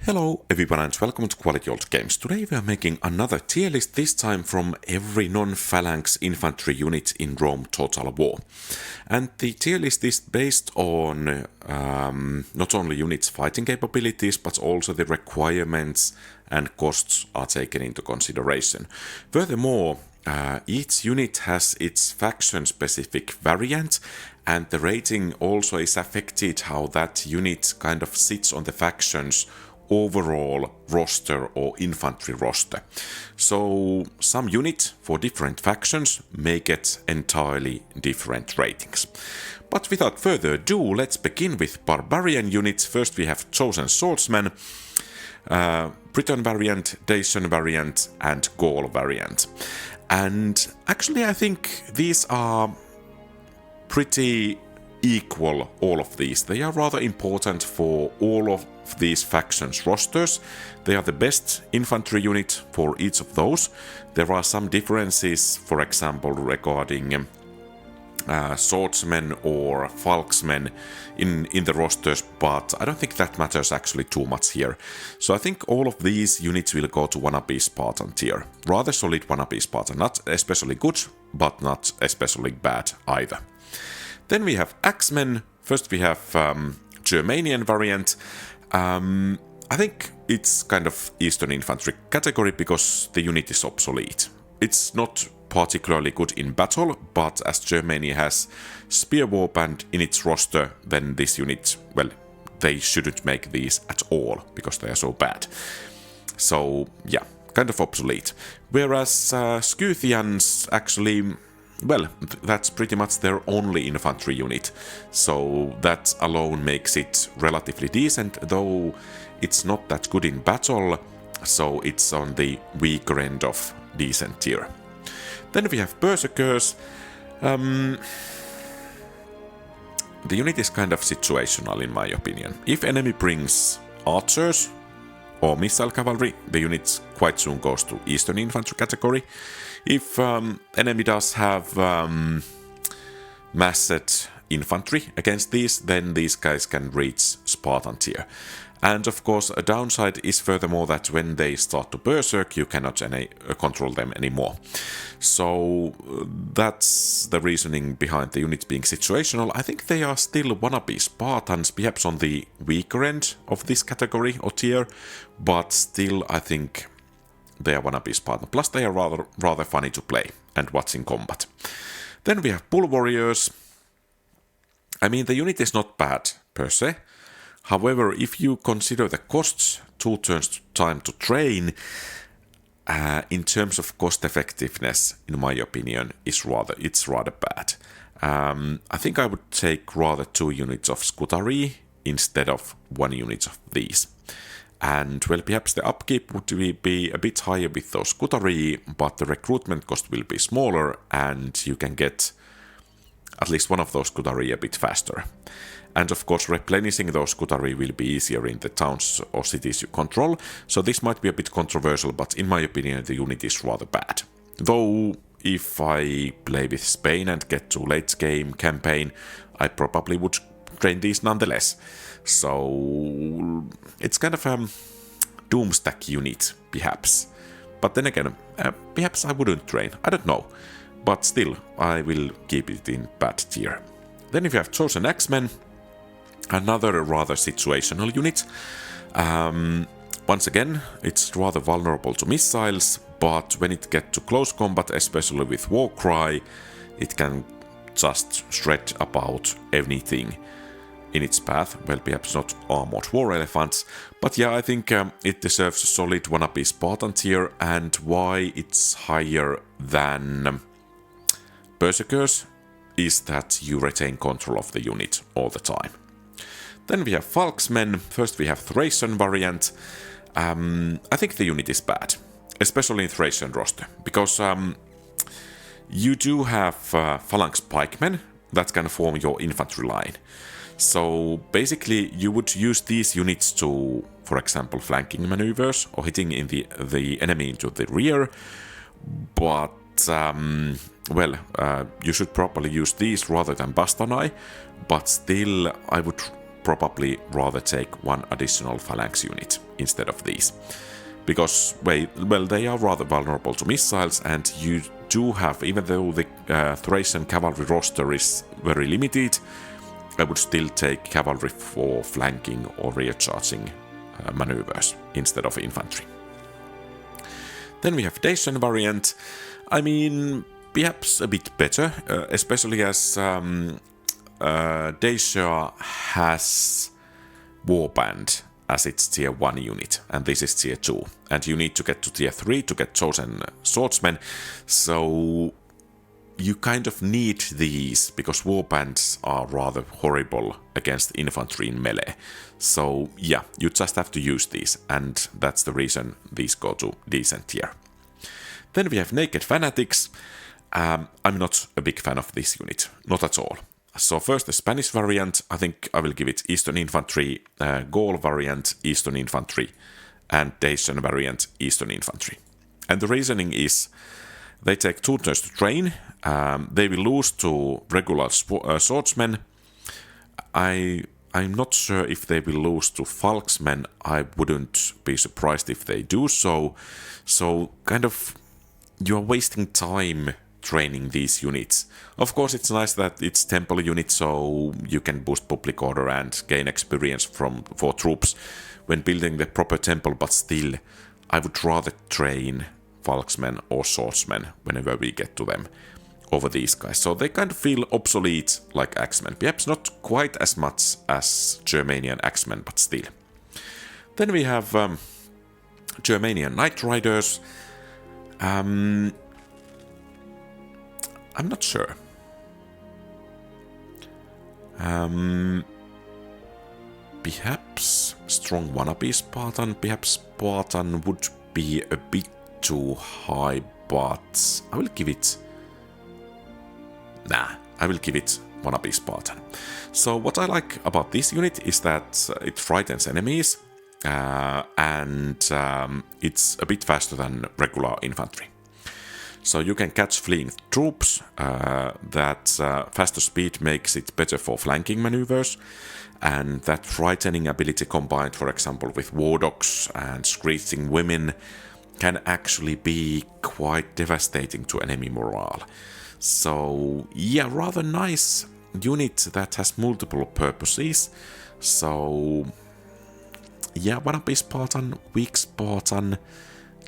Hello everyone and welcome to Quality Old Games. Today we are making another tier list, this time from every non-Phalanx Infantry unit in Rome Total War. And the tier list is based on not only units' fighting capabilities, but also the requirements and costs are taken into consideration. Furthermore, each unit has its faction-specific variant, and the rating also is affected how that unit kind of sits on the faction's overall roster or infantry roster. So some units for different factions may get entirely different ratings. But without further ado, let's begin with barbarian units. First we have chosen swordsman, Briton variant, Dacian variant and Gaul variant. And actually I think these are pretty equal, all of these. They are rather important for all of these factions' rosters. They are the best infantry unit for each of those. There are some differences, for example, regarding swordsmen or falksmen in the rosters, but I don't think that matters actually too much here. So I think all of these units will go to wannabe Spartan tier. Rather solid wannabe Spartan, not especially good, but not especially bad either. Then we have Axemen. First we have Germanian variant. I think it's kind of Eastern Infantry category because the unit is obsolete. It's not particularly good in battle, but as Germany has Spear Warband in its roster, then this unit, well, they shouldn't make these at all because they are so bad. So yeah, kind of obsolete. Whereas Scythians actually, well, that's pretty much their only infantry unit, so that alone makes it relatively decent, though it's not that good in battle, so it's on the weaker end of decent tier. Then we have Berserkers. The unit is kind of situational in my opinion. If enemy brings archers or missile cavalry, the unit quite soon goes to Eastern Infantry category. If enemy does have massed infantry against these, then these guys can reach Spartan tier. And of course a downside is furthermore that when they start to berserk, you cannot control them anymore. So that's the reasoning behind the units being situational. I think they are still wannabe Spartans, perhaps on the weaker end of this category or tier, but still I think they are wannabe Spartan. Plus they are rather funny to play and watch in combat. Then we have Bull Warriors. I mean, the unit is not bad per se. However, if you consider the costs, 2 turns time to train, in terms of cost effectiveness, in my opinion, it's rather bad. I think I would take rather 2 units of Scutari instead of 1 unit of these. And well, perhaps the upkeep would be a bit higher with those Scutari, but the recruitment cost will be smaller and you can get at least one of those Scutari a bit faster. And of course replenishing those Scutari will be easier in the towns or cities you control, so this might be a bit controversial, but in my opinion the unit is rather bad. Though if I play with Spain and get to late game campaign, I probably would train these nonetheless. So it's kind of a doomstack unit, perhaps. But then again, perhaps I wouldn't train, I don't know. But still, I will keep it in bad tier. Then if you have chosen Axemen, another rather situational unit. Once again, it's rather vulnerable to missiles, but when it gets to close combat, especially with Warcry, it can just shred about anything in its path. Well, perhaps not armored war elephants, but yeah, I think it deserves a solid wannabe Spartan tier, and why it's higher than Berserkers is that you retain control of the unit all the time. Then we have Falksmen. First we have Thracian variant. I think the unit is bad, especially in Thracian roster, because you do have Phalanx pikemen that can form your infantry line. So basically you would use these units to, for example, flanking maneuvers or hitting in the enemy into the rear, but well, you should probably use these rather than Bastonai, but still I would probably rather take one additional phalanx unit instead of these. Because, well, they are rather vulnerable to missiles, and you do have, even though the Thracian cavalry roster is very limited, I would still take cavalry for flanking or rear charging maneuvers instead of infantry. Then we have Dacian variant. I mean, perhaps a bit better, especially as Dacia has Warband as its tier 1 unit, and this is tier 2. And you need to get to tier 3 to get chosen swordsmen, so you kind of need these, because warbands are rather horrible against infantry in melee. So yeah, you just have to use these, and that's the reason these go to decent tier. Then we have Naked Fanatics. I'm not a big fan of this unit, not at all. So first the Spanish variant, I think I will give it Eastern Infantry, Gaul variant, Eastern Infantry, and Dacian variant, Eastern Infantry. And the reasoning is, they take 2 turns to train, they will lose to regular swordsmen. I'm not sure if they will lose to Falksmen. I wouldn't be surprised if they do so. So kind of, you are wasting time training these units. Of course, it's nice that it's temple units, so you can boost public order and gain experience for troops when building the proper temple, but still, I would rather train Falksmen or swordsmen whenever we get to them over these guys. So they kind of feel obsolete like Axemen. Perhaps not quite as much as Germanian Axemen, but still. Then we have Germanian Knight Riders. I'm not sure. Perhaps strong wannabe Spartan. Perhaps Spartan would be a bit too high, but I will give it... I will give it wannabe Spartan. So what I like about this unit is that it frightens enemies, and it's a bit faster than regular infantry. So you can catch fleeing troops, that faster speed makes it better for flanking maneuvers, and that frightening ability combined, for example, with war dogs and screeching women can actually be quite devastating to enemy morale. So yeah, rather nice unit that has multiple purposes. So yeah, wannabe Spartan, weak Spartan.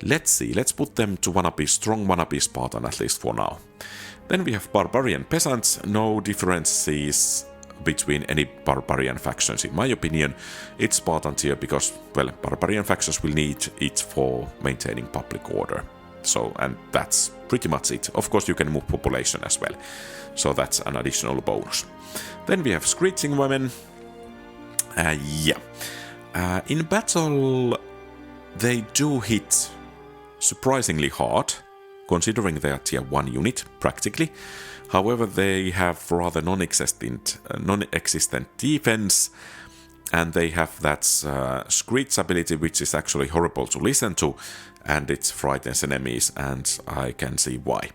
Let's see, let's put them to wannabe, strong wannabe Spartan at least for now. Then we have Barbarian Peasants, no differences between any Barbarian factions in my opinion. It's Spartan tier because, well, Barbarian factions will need it for maintaining public order. So, and that's pretty much it. Of course you can move population as well, so that's an additional bonus. Then we have Screeching Women. In battle they do hit surprisingly hard, considering they are tier 1 unit, practically. However, they have rather non-existent defense, and they have that screech ability, which is actually horrible to listen to, and it frightens enemies, and I can see why.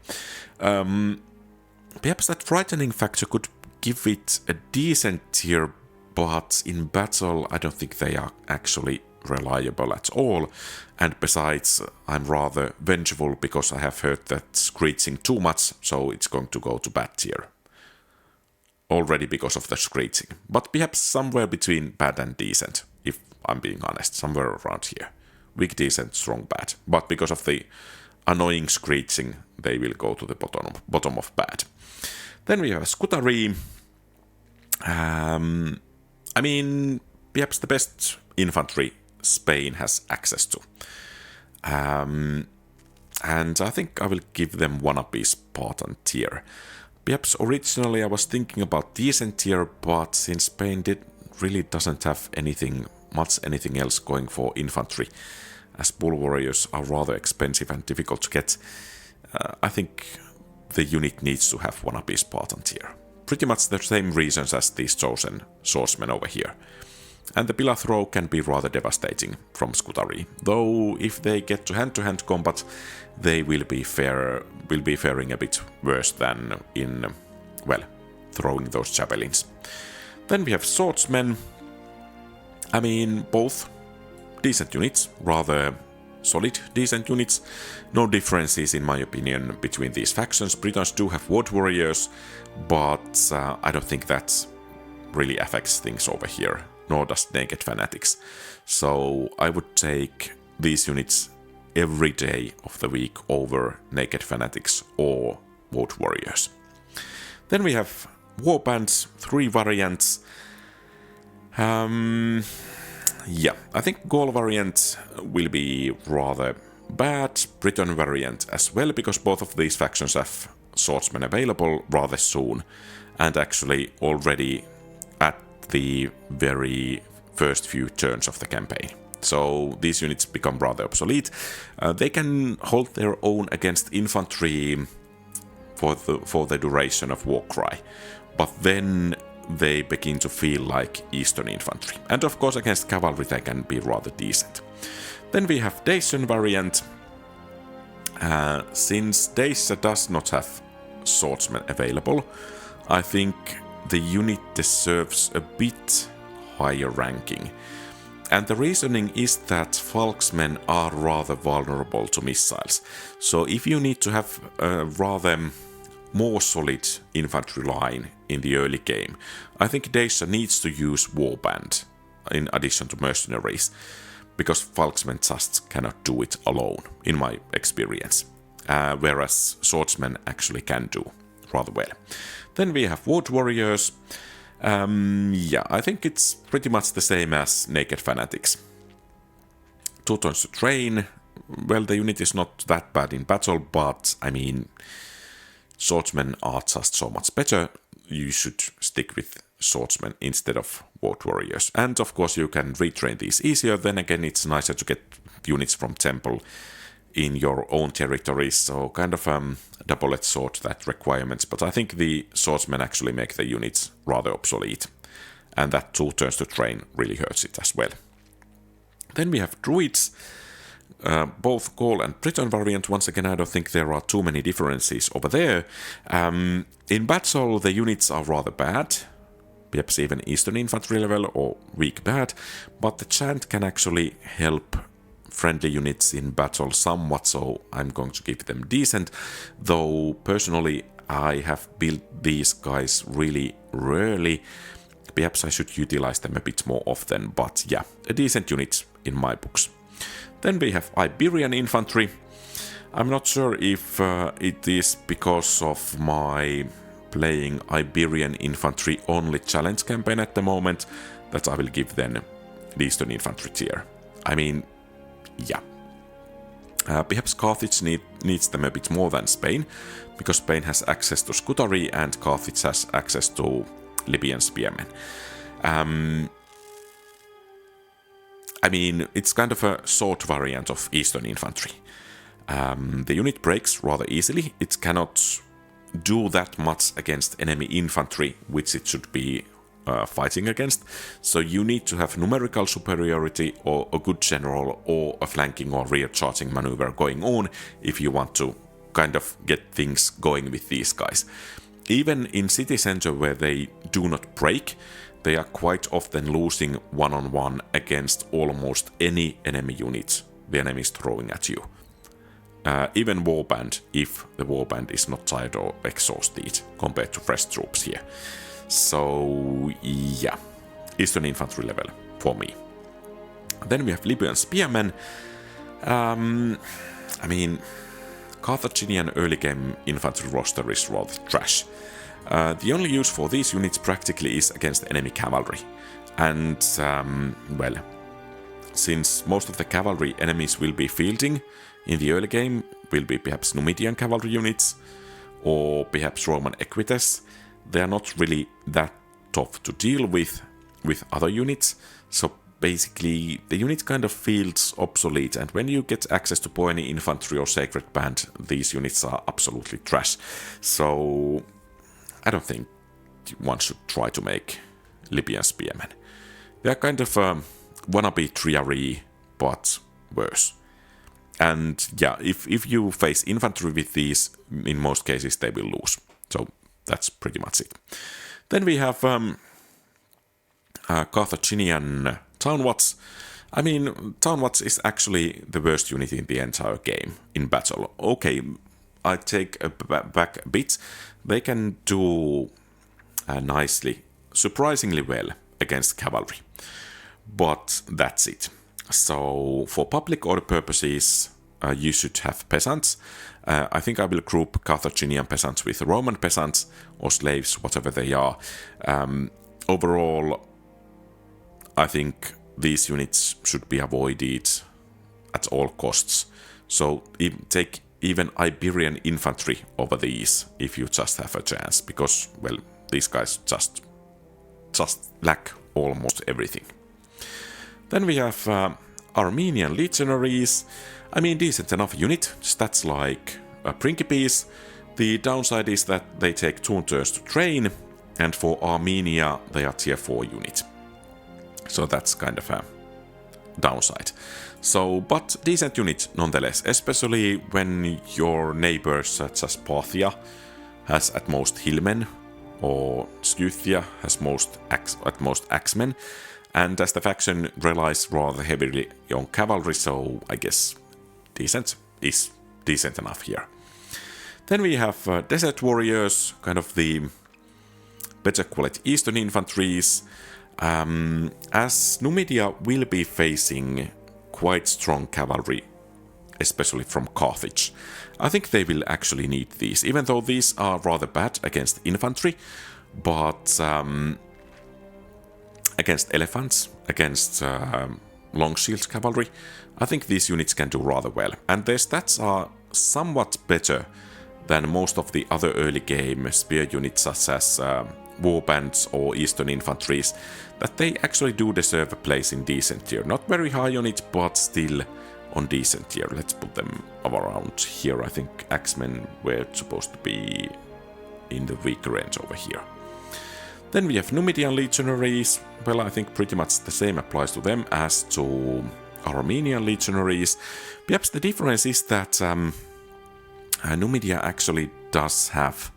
Perhaps that frightening factor could give it a decent tier, but in battle I don't think they are actually reliable at all, and besides I'm rather vengeful because I have heard that screeching too much, so it's going to go to bad tier already because of the screeching, but perhaps somewhere between bad and decent, if I'm being honest, somewhere around here. Weak, decent, strong, bad, but because of the annoying screeching they will go to the bottom of bad. Then we have Scutari. I mean, perhaps the best infantry Spain has access to. And I think I will give them wannabe Spartan tier. Perhaps originally I was thinking about decent tier, but since Spain really doesn't have anything else going for infantry, as bull warriors are rather expensive and difficult to get, I think the unit needs to have wannabe Spartan tier. Pretty much the same reasons as these chosen swordsmen over here. And the pillar throw can be rather devastating from Scutari, though if they get to hand combat, they will be faring a bit worse than in, well, throwing those javelins. Then we have swordsmen. I mean, both decent units, rather solid decent units. No differences in my opinion between these factions. Britons do have Wood Warriors, but I don't think that really affects things over here, nor does Naked Fanatics. So I would take these units every day of the week over Naked Fanatics or Wood Warriors. Then we have Warbands, 3 variants. Yeah, I think Gaul variant will be rather bad, Briton variant as well, because both of these factions have swordsmen available rather soon, and actually already at the very first few turns of the campaign. So these units become rather obsolete. They can hold their own against infantry for the duration of Warcry, but then they begin to feel like Eastern infantry. And of course against cavalry they can be rather decent. Then we have Dacian variant. Since Dacia does not have swordsmen available, I think the unit deserves a bit higher ranking. And the reasoning is that Falksmen are rather vulnerable to missiles. So if you need to have a rather more solid infantry line in the early game, I think Dacia needs to use Warband in addition to mercenaries, because Falksmen just cannot do it alone, in my experience, whereas swordsmen actually can do rather well. Then we have Wood Warriors. Yeah, I think it's pretty much the same as Naked Fanatics. 2 turns to train. Well, the unit is not that bad in battle, but I mean, swordsmen are just so much better. You should stick with swordsmen instead of Wood Warriors. And of course you can retrain these easier. Then again, it's nicer to get units from Temple in your own territories, so kind of double-edged sword, that requirements. But I think the swordsmen actually make the units rather obsolete, and that 2 turns to train really hurts it as well. Then we have Druids. Both Gaul and Briton variant. Once again, I don't think there are too many differences over there. In battle, the units are rather bad, perhaps even Eastern infantry level or weak bad, but the chant can actually help friendly units in battle somewhat, so I'm going to give them decent, though personally I have built these guys really rarely. Perhaps I should utilize them a bit more often, but yeah, a decent unit in my books. Then we have Iberian infantry. I'm not sure if it is because of my playing Iberian infantry only challenge campaign at the moment that I will give them the Eastern infantry tier. I mean, yeah. Perhaps Carthage needs them a bit more than Spain, because Spain has access to Scutari and Carthage has access to Libyan spearmen. I mean, it's kind of a short variant of Eastern infantry. The unit breaks rather easily. It cannot do that much against enemy infantry, which it should be fighting against. So you need to have numerical superiority or a good general or a flanking or rear charging maneuver going on if you want to kind of get things going with these guys. Even in city center where they do not break, they are quite often losing one-on-one against almost any enemy units the enemy is throwing at you. Even Warband, if the Warband is not tired or exhausted compared to fresh troops here. So yeah, Eastern infantry level for me. Then we have Libyan spearmen. I mean, Carthaginian early game infantry roster is rather trash. The only use for these units practically is against enemy cavalry. And, well, since most of the cavalry enemies will be fielding in the early game, will be perhaps Numidian cavalry units, or perhaps Roman equites, they are not really that tough to deal with other units. So basically, the unit kind of feels obsolete, and when you get access to Poeni infantry or Sacred Band, these units are absolutely trash. So I don't think one should try to make Libyan spearmen. They are kind of wannabe Triarii, but worse. And yeah, if you face infantry with these, in most cases they will lose. So that's pretty much it. Then we have Carthaginian Townwatch. I mean, Townwatch is actually the worst unit in the entire game in battle. Okay, I take back a bit. They can do nicely, surprisingly well against cavalry. But that's it. So for public order purposes, you should have peasants. I think I will group Carthaginian peasants with Roman peasants or slaves, whatever they are. Overall, I think these units should be avoided at all costs. So take even Iberian infantry over these if you just have a chance, because, well, these guys just lack almost everything. Then we have Armenian legionaries. I mean, decent enough unit, stats like Principes. The downside is that they take 2 turns to train, and for Armenia they are tier 4 unit. So that's kind of a downside. So, but decent unit nonetheless, especially when your neighbors such as Parthia has at most hillmen, or Scythia has at most axemen, and as the faction relies rather heavily on cavalry, so I guess decent is decent enough here. Then we have Desert Warriors, kind of the better quality Eastern infantries, as Numidia will be facing quite strong cavalry, especially from Carthage. I think they will actually need these, even though these are rather bad against infantry, but against elephants, against long shield cavalry, I think these units can do rather well. And their stats are somewhat better than most of the other early game spear units such as warbands or Eastern infantries, that they actually do deserve a place in decent tier. Not very high on it, but still on decent tier. Let's put them around here. I think axemen were supposed to be in the weaker range over here. Then we have Numidian legionaries. Well, I think pretty much the same applies to them as to Armenian legionaries. Perhaps the difference is that Numidia actually does have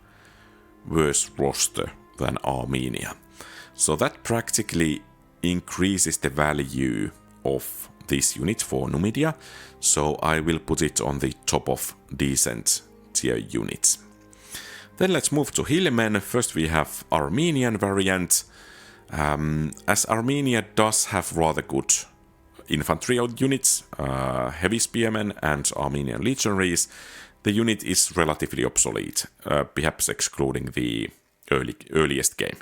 worse roster than Armenia. So that practically increases the value of this unit for Numidia. So I will put it on the top of decent tier units. Then let's move to hillmen. First we have Armenian variant. As Armenia does have rather good infantry units, heavy spearmen and Armenian legionaries, the unit is relatively obsolete, perhaps excluding the earliest game.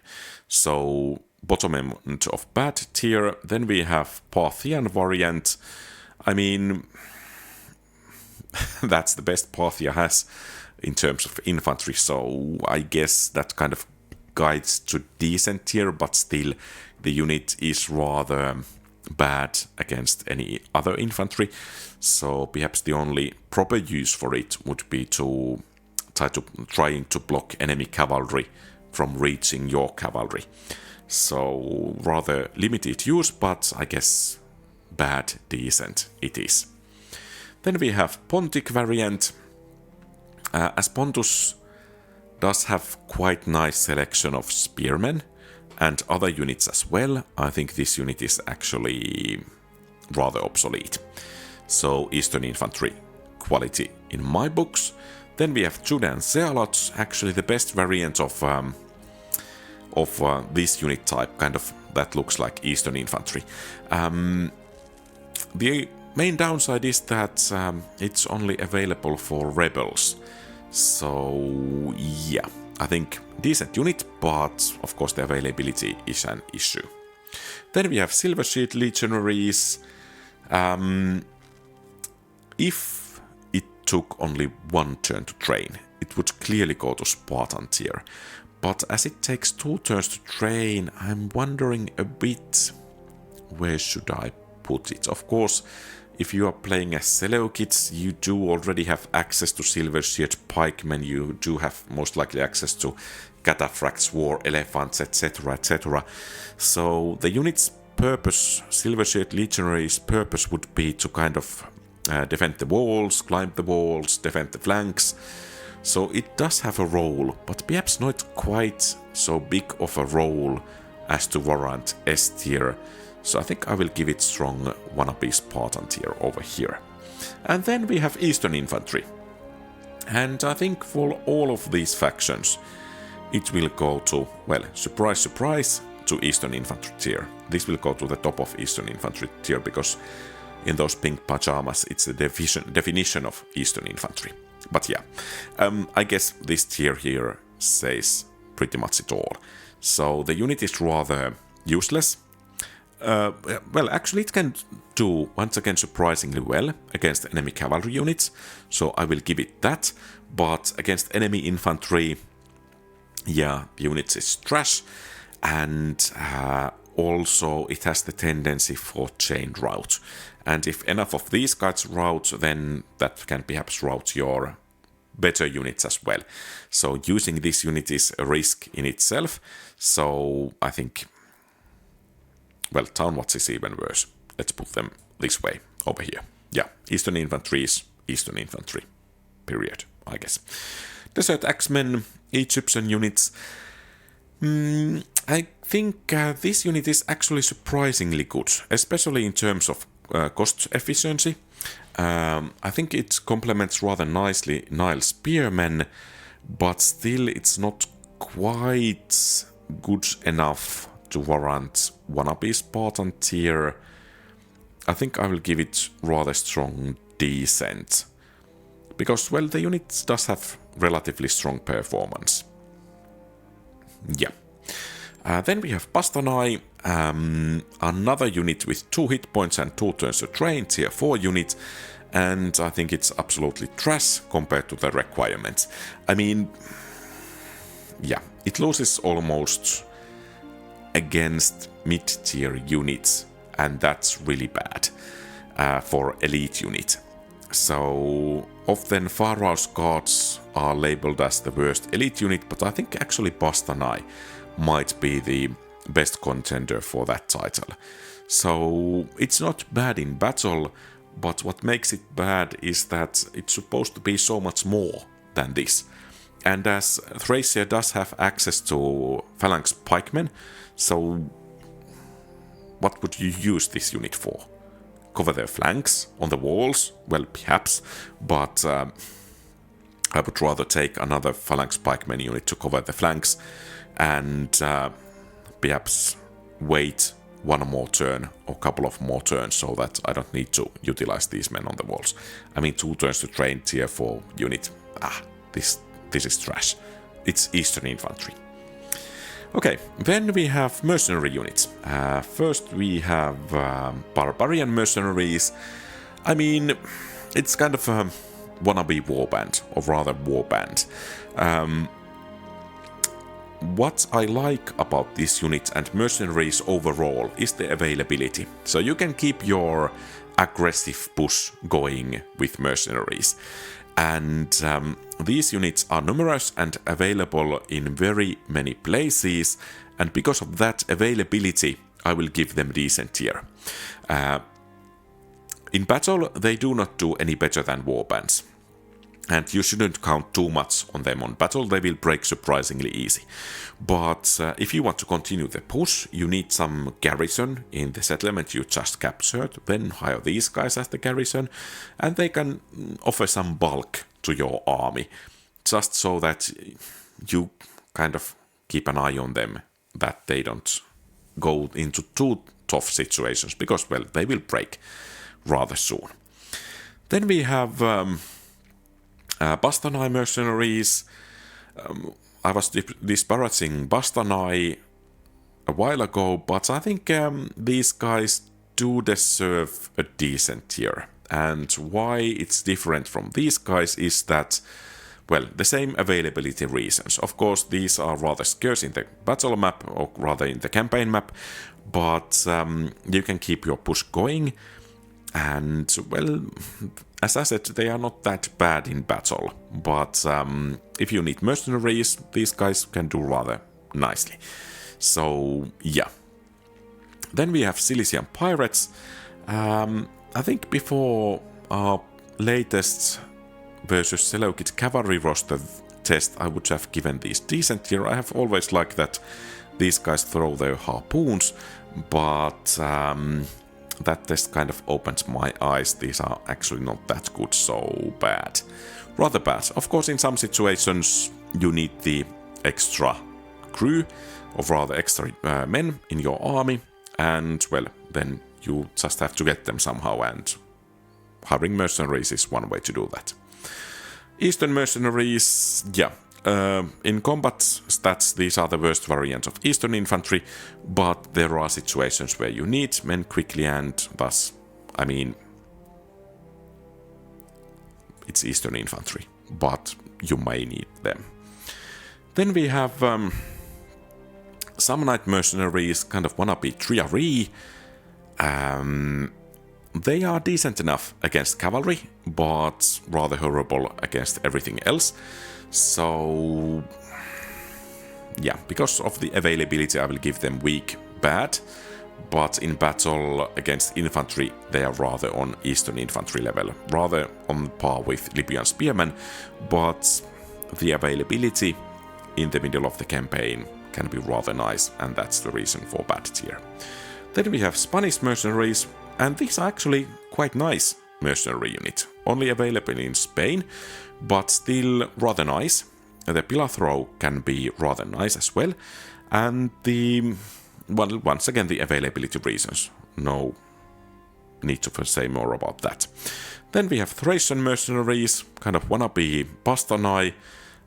So bottom end of bad tier. Then we have Parthian variant. I mean, that's the best Parthia has in terms of infantry, so I guess that kind of guides to decent tier, but still the unit is rather bad against any other infantry, so perhaps the only proper use for it would be to trying to block enemy cavalry from reaching your cavalry. So rather limited use, but I guess bad decent it is. Then we have Pontic variant. As Pontus does have quite nice selection of spearmen and other units as well, I think this unit is actually rather obsolete. So Eastern infantry quality in my books. Then we have Judean Zealots, actually the best variant of this unit type, kind of that looks like Eastern infantry. The main downside is that it's only available for rebels. So yeah, I think decent unit, but of course the availability is an issue. Then we have Silver Shield Legionaries. If it took only 1 turn to train, it would clearly go to Spartan tier. But as it takes 2 turns to train, I'm wondering a bit where should I put it. Of course, if you are playing as Seleukits, you do already have access to Silver Shield Pikemen, you do have most likely access to Cataphracts, War Elephants, etc, etc. So the unit's purpose, Silver Shield Legionaries' purpose would be to kind of defend the walls, climb the walls, defend the flanks. So it does have a role, but perhaps not quite so big of a role as to warrant S tier. So I think I will give it strong wannabe Spartan tier over here. And then we have Eastern Infantry. And I think for all of these factions, it will go to, well, surprise, surprise, to Eastern Infantry tier. This will go to the top of Eastern Infantry tier because in those pink pajamas, it's the definition of Eastern Infantry. But yeah, I guess this tier here says pretty much it all. So the unit is rather useless. Well, actually it can do, once again, surprisingly well against enemy cavalry units, so I will give it that. But against enemy infantry, yeah, units is trash, and also it has the tendency for chain rout. And if enough of these guys rout, then that can perhaps rout your better units as well. So using this unit is a risk in itself, so I think, well, Town Watch is even worse. Let's put them this way, over here. Yeah, Eastern Infantry is Eastern Infantry, period, I guess. Desert Axemen, Egyptian units. I think this unit is actually surprisingly good, especially in terms of cost efficiency. I think it complements rather nicely Nile Spearmen, but still it's not quite good enough to warrant wannabe Spartan tier. I think I will give it rather strong decent, because, well, the unit does have relatively strong performance. Yeah. Then we have Bastanai, another unit with 2 hit points and 2 turns to train, tier 4 unit, and I think it's absolutely trash compared to the requirements. I mean, yeah, it loses almost against mid-tier units, and that's really bad for elite unit. So often Pharaoh's guards are labeled as the worst elite unit, but I think actually Bastanai might be the best contender for that title. So it's not bad in battle, but what makes it bad is that it's supposed to be so much more than this. And as Thracia does have access to Phalanx pikemen, so what would you use this unit for? Cover their flanks on the walls? Well, perhaps, but I would rather take another Phalanx pikemen unit to cover the flanks and perhaps wait one more turn or a couple of more turns so that I don't need to utilize these men on the walls. I mean, 2 turns to train tier 4 unit. This is trash. It's Eastern Infantry. Okay, then we have mercenary units. First we have Barbarian mercenaries. I mean, it's kind of a wannabe warband, or rather warband. What I like about this unit and mercenaries overall is the availability. So you can keep your aggressive push going with mercenaries. And these units are numerous and available in very many places, and because of that availability, I will give them decent tier. In battle, they do not do any better than warbands, and you shouldn't count too much on them on battle, they will break surprisingly easy. But if you want to continue the push, you need some garrison in the settlement you just captured, then hire these guys as the garrison, and they can offer some bulk to your army, just so that you kind of keep an eye on them, that they don't go into too tough situations, because, well, they will break rather soon. Then we have Bastanai mercenaries. I was disparaging Bastanai a while ago, but I think these guys do deserve a decent tier. And why it's different from these guys is that, well, the same availability reasons. Of course, these are rather scarce in the battle map, or rather in the campaign map, but you can keep your push going. And, well, as I said, they are not that bad in battle, but if you need mercenaries, these guys can do rather nicely. So, yeah. Then we have Cilician Pirates. I think before our latest versus Seleukid cavalry roster test, I would have given these decent tier. I have always liked that these guys throw their harpoons, but that test kind of opened my eyes. These are actually not that good, so bad. Rather bad. Of course, in some situations you need the extra crew, or rather extra men in your army, and well, then you just have to get them somehow, and hiring mercenaries is one way to do that. Eastern mercenaries, yeah. In combat stats, these are the worst variants of Eastern infantry, but there are situations where you need men quickly, and thus, I mean, it's Eastern infantry, but you may need them. Then we have some Knight mercenaries, kind of wannabe Triaree. They are decent enough against cavalry, but rather horrible against everything else. So, yeah, because of the availability, I will give them weak, bad, but in battle against infantry, they are rather on Eastern infantry level, rather on par with Libyan spearmen, but the availability in the middle of the campaign can be rather nice, and that's the reason for bad tier. Then we have Spanish mercenaries, and these are actually quite nice mercenary unit, only available in Spain, but still rather nice. The pillar throw can be rather nice as well, and once again the availability reasons. No need to say more about that. Then we have Thracian mercenaries, kind of wannabe Bastonai,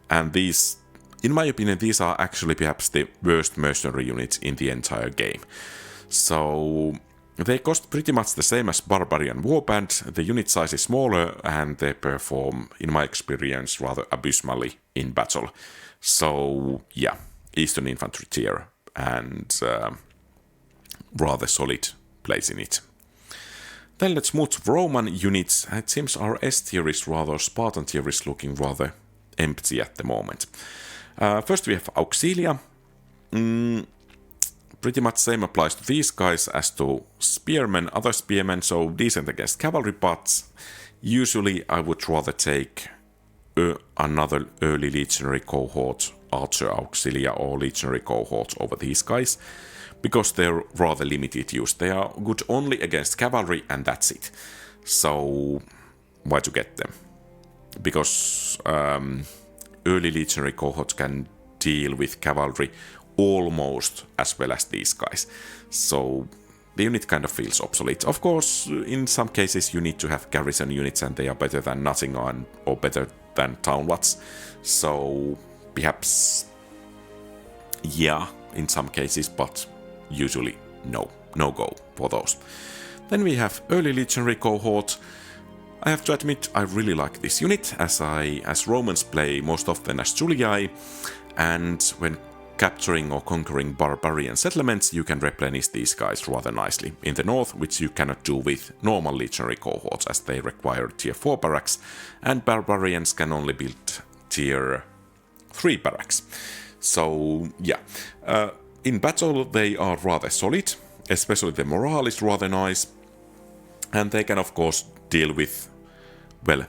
and these, in my opinion, these are actually perhaps the worst mercenary units in the entire game. So they cost pretty much the same as Barbarian Warband, the unit size is smaller, and they perform, in my experience, rather abysmally in battle. So yeah, Eastern Infantry tier, and rather solid place in it. Then let's move to Roman units. It seems our S tier is rather, Spartan tier is looking rather empty at the moment. First we have Auxilia. Pretty much same applies to these guys as to spearmen, other spearmen, so decent against cavalry, but usually I would rather take another early legionary cohort, Archer Auxilia or legionary cohort over these guys, because they're rather limited use. They are good only against cavalry and that's it. So why to get them? Because early legionary cohorts can deal with cavalry almost as well as these guys. So the unit kind of feels obsolete. Of course, in some cases you need to have garrison units and they are better than nothing or better than town wats. So perhaps, yeah, in some cases, but usually no go for those. Then we have early legionary cohort. I have to admit I really like this unit, as Romans play most often as Julii, and when capturing or conquering barbarian settlements, you can replenish these guys rather nicely in the north, which you cannot do with normal legionary cohorts, as they require tier 4 barracks, and barbarians can only build tier 3 barracks. So yeah, in battle they are rather solid, especially the morale is rather nice, and they can of course deal with, well,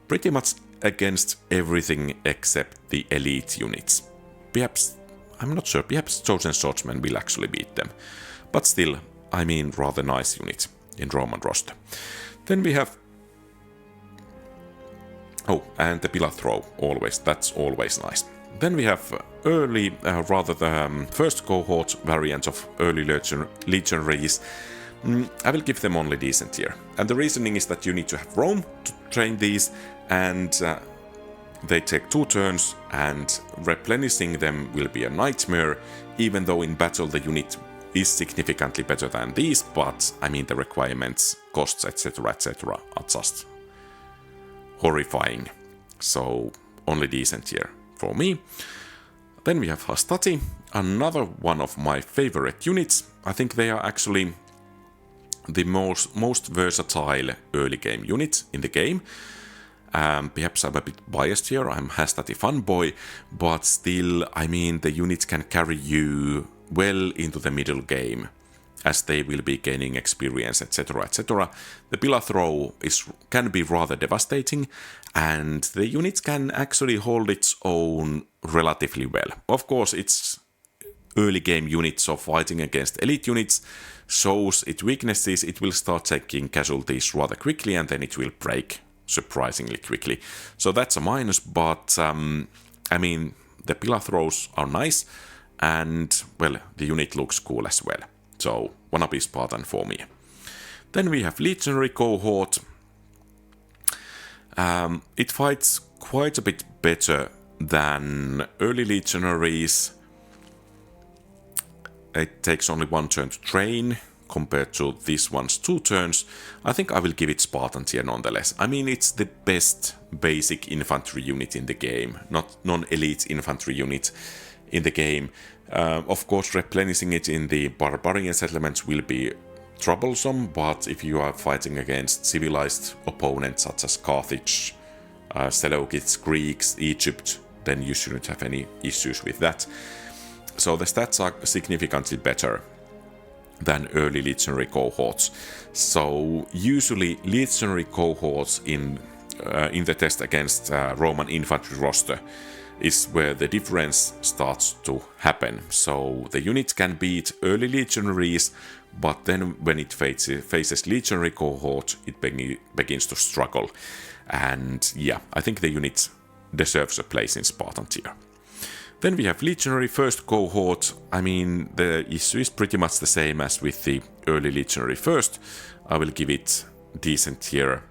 pretty much against everything except the elite units. Perhaps, I'm not sure, perhaps Chosen Swordsmen will actually beat them. But still, I mean, rather nice unit in Roman roster. Then we have... Oh, and the pillar throw, always, that's always nice. Then we have early, rather the first cohort variant of early legionaries. I will give them only decent tier. And the reasoning is that you need to have Rome to train these, and they take 2 turns, and replenishing them will be a nightmare, even though in battle the unit is significantly better than these, but I mean the requirements, costs, etc. are just horrifying. So only decent tier for me. Then we have Hastati, another one of my favorite units. I think they are actually the most versatile early game unit in the game. Perhaps I'm a bit biased here, I'm Hastati fanboy, but still, I mean, the units can carry you well into the middle game, as they will be gaining experience, etc. The pillar throw can be rather devastating, and the unit can actually hold its own relatively well. Of course, it's early game unit, so fighting against elite units shows its weaknesses. It will start taking casualties rather quickly, and then it will break surprisingly quickly. So that's a minus, but I mean, the pillar throws are nice, and well, the unit looks cool as well. So wannabe Spartan for me. Then we have Legionary Cohort. It fights quite a bit better than early Legionaries. It takes only 1 turn to train, compared to this one's 2 turns. I think I will give it Spartan tier nonetheless. I mean, it's the best basic infantry unit in the game, not non-elite infantry unit in the game. Of course, replenishing it in the barbarian settlements will be troublesome, but if you are fighting against civilized opponents such as Carthage, Seleucids, Greeks, Egypt, then you shouldn't have any issues with that. So the stats are significantly better than early Legionary Cohorts. So usually Legionary Cohorts in the test against Roman infantry roster is where the difference starts to happen. So the unit can beat early Legionaries, but then when it faces Legionary Cohort, it begins to struggle. And yeah, I think the unit deserves a place in Spartan tier. Then we have Legionary First Cohort. I mean, the issue is pretty much the same as with the early Legionary First. I will give it decent tier.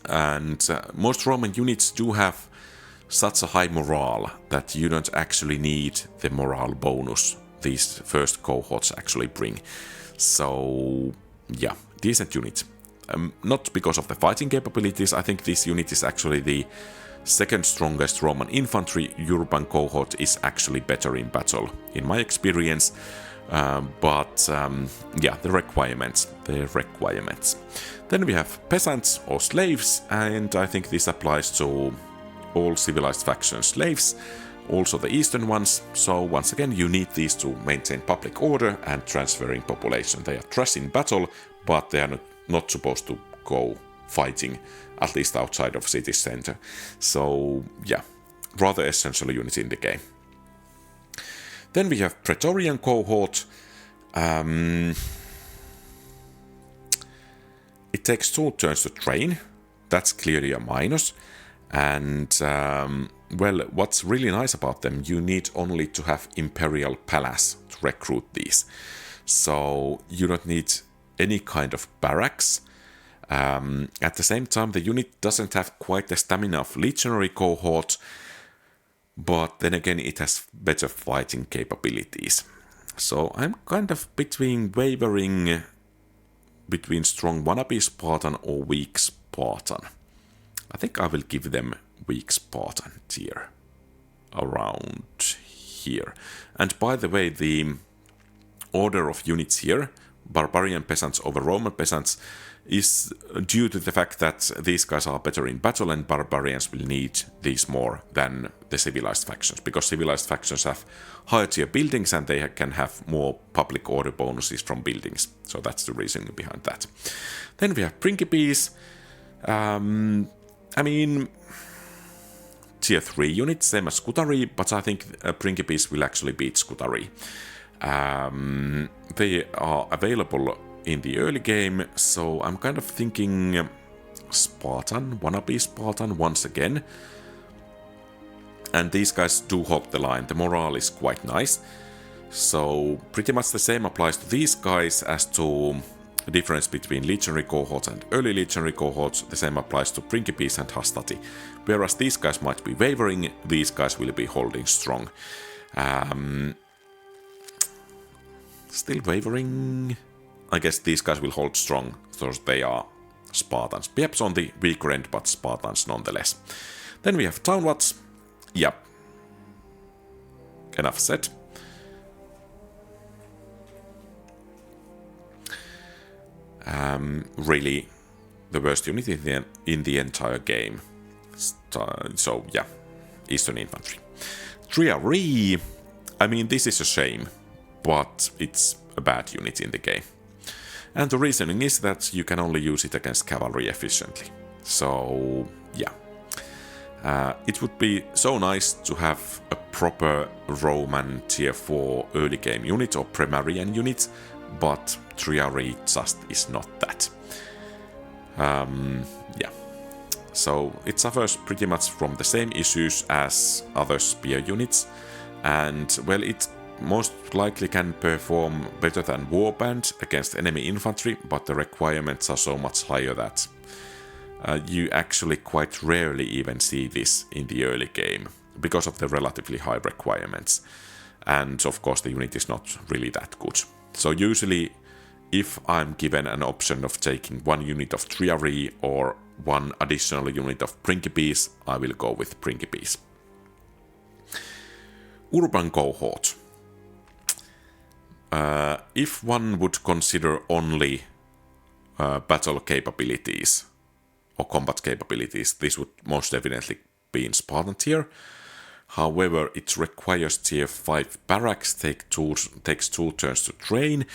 And most Roman units do have such a high morale that you don't actually need the morale bonus these first cohorts actually bring. So yeah, decent unit. Not because of the fighting capabilities. I think this unit is actually the second strongest Roman infantry. Urban cohort is actually better in battle, in my experience. But yeah, the requirements. Then we have peasants or slaves, and I think this applies to all civilized faction slaves, also the eastern ones. So once again, you need these to maintain public order and transferring population. They are trash in battle, but they are not supposed to go fighting, at least outside of city center. So yeah, rather essential unit in the game. Then we have Praetorian Cohort. It takes 2 turns to train. That's clearly a minus. And well, what's really nice about them, you need only to have Imperial Palace to recruit these. So you don't need any kind of barracks. At the same time, the unit doesn't have quite the stamina of Legionary Cohort, but then again, it has better fighting capabilities. So I'm kind of wavering between strong wannabe Spartan or weak Spartan. I think I will give them weak Spartan tier around here. And by the way, the order of units here, barbarian peasants over Roman peasants, is due to the fact that these guys are better in battle and barbarians will need these more than the civilized factions, because civilized factions have higher tier buildings and they can have more public order bonuses from buildings. So that's the reasoning behind that. Then we have Principes. I mean, tier 3 units, same as Scutari, but I think Principes will actually beat Scutari. They are available in the early game, so I'm kind of thinking Spartan, wannabe Spartan once again. And these guys do hold the line, the morale is quite nice. So pretty much the same applies to these guys as to the difference between Legionary Cohorts and early Legionary Cohorts. The same applies to Principes and Hastati. Whereas these guys might be wavering, these guys will be holding strong. Still wavering. I guess these guys will hold strong, so they are Spartans. Perhaps on the weaker end, but Spartans nonetheless. Then we have Townwatch. Yep. Enough said. Really the worst unit in the entire game. So yeah, Eastern Infantry. Triarii. I mean, this is a shame, but it's a bad unit in the game. And the reasoning is that you can only use it against cavalry efficiently. So yeah. It would be so nice to have a proper Roman tier 4 early game unit or Primarian unit, but Triarii just is not that. Yeah. So it suffers pretty much from the same issues as other spear units, and well, it most likely can perform better than Warband against enemy infantry, but the requirements are so much higher that you actually quite rarely even see this in the early game because of the relatively high requirements. And of course the unit is not really that good. So usually if I'm given an option of taking one unit of Triarii or one additional unit of Principes, I will go with Principes. Urban Cohort. If one would consider only battle capabilities or combat capabilities, this would most definitely be in Spartan tier. However, it requires tier 5 barracks, takes 2 turns to train,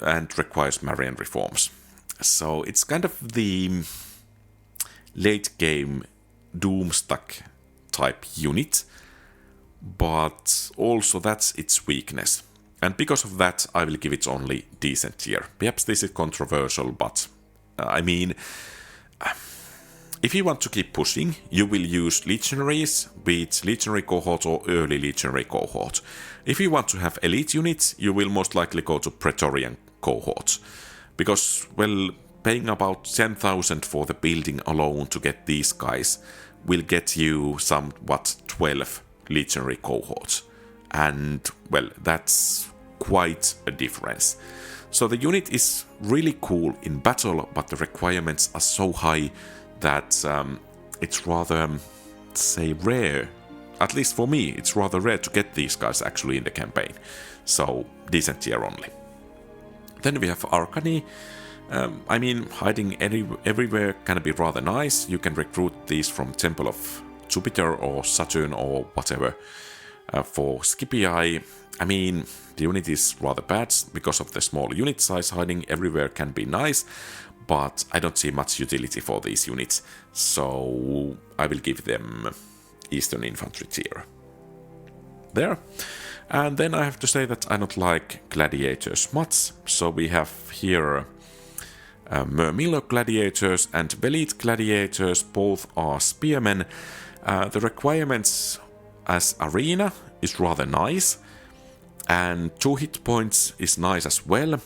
and requires Marian reforms. So it's kind of the late game Doomstack type unit, but also that's its weakness. And because of that, I will give it only decent tier. Perhaps this is controversial, but I mean, if you want to keep pushing, you will use legionaries, be it legionary cohort or early legionary cohort. If you want to have elite units, you will most likely go to Praetorian cohorts. Because, well, paying about 10,000 for the building alone to get these guys will get you somewhat 12 legionary cohorts. And, well, that's quite a difference. So the unit is really cool in battle, but the requirements are so high that it's rather, say, rare. At least for me, it's rather rare to get these guys actually in the campaign. So, decent tier only. Then we have Arcani. I mean, hiding everywhere can be rather nice. You can recruit these from Temple of Jupiter or Saturn or whatever. For Scipii, I mean, the unit is rather bad because of the small unit size. Hiding everywhere can be nice, but I don't see much utility for these units, so I will give them Eastern Infantry tier. There. And then I have to say that I don't like gladiators much, so we have here Murmillo gladiators and Velite gladiators, both are spearmen. The requirements as arena is rather nice, and 2 hit points is nice as well.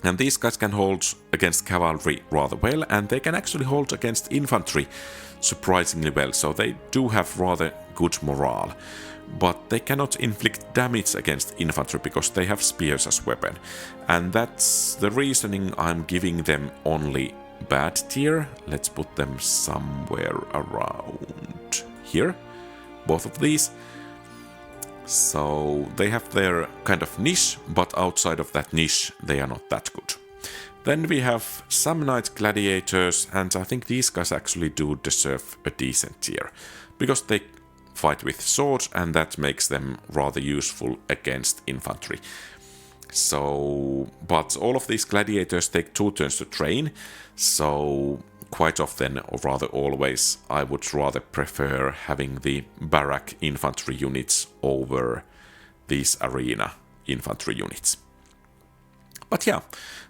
And these guys can hold against cavalry rather well, and they can actually hold against infantry surprisingly well, so they do have rather good morale. But they cannot inflict damage against infantry because they have spears as weapon. And that's the reasoning I'm giving them only bad tier. Let's put them somewhere around here, both of these. So they have their kind of niche, but outside of that niche they are not that good. Then we have Samnite gladiators, and I think these guys actually do deserve a decent tier, because they fight with swords and that makes them rather useful against infantry. So, but all of these gladiators take 2 turns to train, so quite often, or rather always, I would rather prefer having the barrack infantry units over these arena infantry units. But yeah,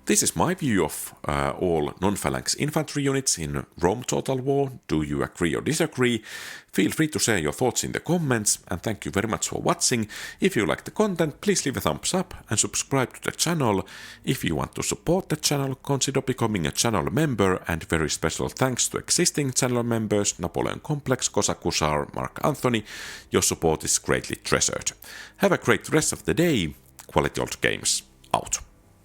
this is my view of all non-phalanx infantry units in Rome Total War. Do you agree or disagree? Feel free to share your thoughts in the comments, and thank you very much for watching. If you like the content, please leave a thumbs up and subscribe to the channel. If you want to support the channel, consider becoming a channel member, and very special thanks to existing channel members Napoleon Complex, Kosakusar, Mark Anthony. Your support is greatly treasured. Have a great rest of the day. Quality Old Games out.